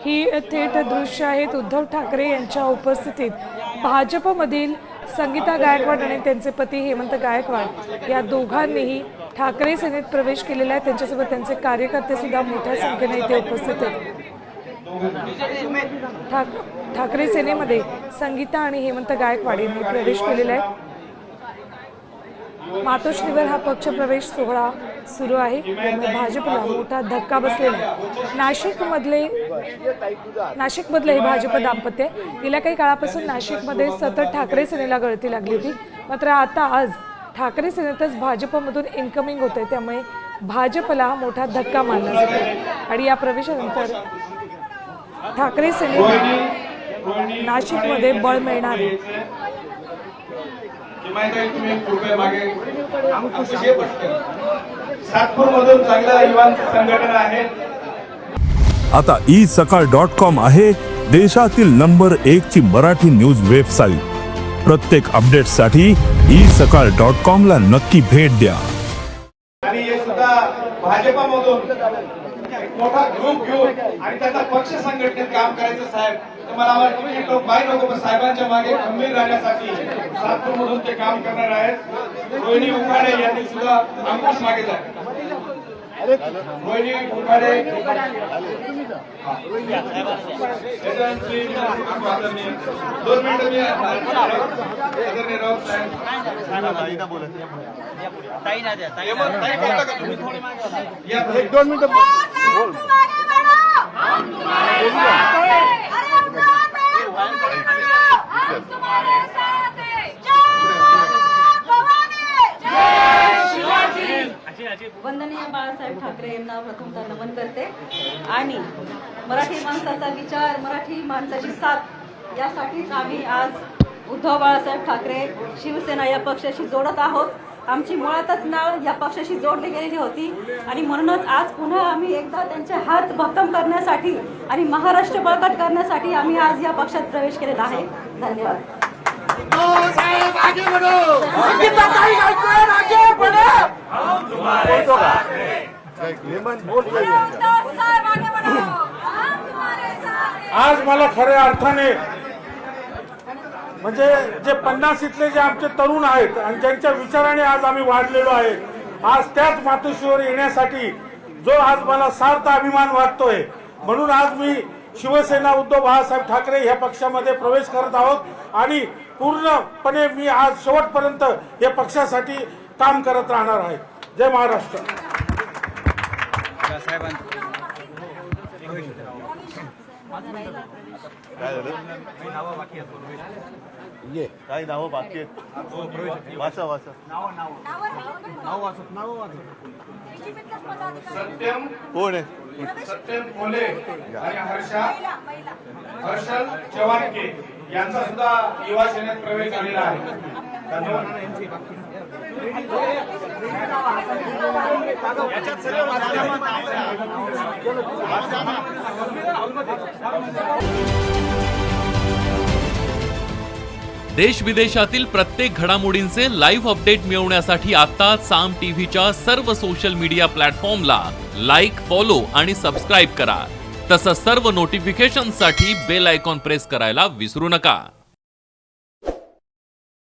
ही थेट दृश्य आहेत उद्धव ठाकरे यांच्या उपस्थितीत भाजपमधील संगीता गायकवाड आणि त्यांचे पती हेमंत गायकवाड या दोघांनीही ठाकरे सेनेत प्रवेश केलेला आहे। त्यांच्यासोबत त्यांचे कार्यकर्ते सुद्धा मोठ्या संख्येने इथे उपस्थित आहेत। ठाकरे सेनेमध्ये संगीता आणि हेमंत गायकवाड यांनी प्रवेश केलेला आहे। मातोश्रीवर हा पक्ष प्रवेश सोहळा सुरू आहे, त्यामुळे भाजपला मोठा धक्का बसलेला आहे। नाशिकमधले हे भाजप दाम्पत्य गेल्या काही काळापासून नाशिकमध्ये सतत ठाकरे सेनेला गळती लागली होती, मात्र आता आज ठाकरे सेनेतच भाजपमधून इन्कमिंग होत आहे, त्यामुळे भाजपला मोठा धक्का मानला जातो आणि या प्रवेशानंतर ठाकरे सेनेला नाशिकमध्ये बळ मिळणार आहे। आता isakal.com आहे देशातील नंबर 1 ची मराठी न्यूज वेबसाईट। प्रत्येक अपडेटसाठी isakal.com ला नक्की भेट द्या। आणि हे सुद्धा भाजपमधून मोठा ग्रुप घेऊन आणि त्यांना पक्ष संघटनेत काम करायचं साहेब, तर मला वाटतं पाय नको पण साहेबांच्या मागे खंबीर राहण्यासाठी सातपूरमधून ते काम करणार आहेत। रोहिणी उखाडे यांनी सुद्धा अंकुश मागितला। रोहिणी उखाडे दोन मिनिटं मी आदरणीय राऊत साहेब बोलत एक दोन मिनिटं बोल। वंदनीय बाळासाहेब ठाकरे यांना प्रथमतः नमन करते आणि मराठी माणसाचा विचार, मराठी माणसाची साथ यासाठीच आम्ही आज उद्धव बाळासाहेब ठाकरे शिवसेना या पक्षाशी जोडत आहोत। आमची मुळातच नाळ या पक्षाशी जोडली गेलेली होती आणि म्हणूनच आज पुन्हा आम्ही एकदा त्यांचे हात भक्कम करण्यासाठी आणि महाराष्ट्र बळकट करण्यासाठी आम्ही आज या पक्षात प्रवेश केलेला आहे। धन्यवाद। आज मला खऱ्या अर्थाने म्हणजे जे 50 इथले जे आमचे तरुण आहेत आणि ज्यांच्या विचाराने आज आम्ही वाढलेलो आहे, आज त्याच मातोश्रीवर येण्यासाठी जो आज मला सार्थ अभिमान वाटतोय, म्हणून आज मी शिवसेना उद्धव बाळासाहेब ठाकरे या पक्षामध्ये प्रवेश करत आहोत आणि पूर्णपणे मी आज शेवटपर्यंत या पक्षासाठी काम करत राहणार आहे। जय महाराष्ट्र। काही नावं बाकी आहेत, वाचा वाचा सत्यम कोण आहे? सत्यम कोले आणि हर्षल चव्हाणके यांचा सुद्धा युवा सेनेत प्रवेश झालेला आहे। धन्यवाद। देश विदेशातील प्रत्येक घडामोडींचे लाईव्ह अपडेट मिळवण्यासाठी आता साम टीव्हीच्या सर्व सोशल मीडिया प्लॅटफॉर्मला लाईक, फॉलो आणि सबस्क्राईब करा। तसंच सर्व नोटिफिकेशनसाठी बेल आयकॉन प्रेस करायला विसरू नका।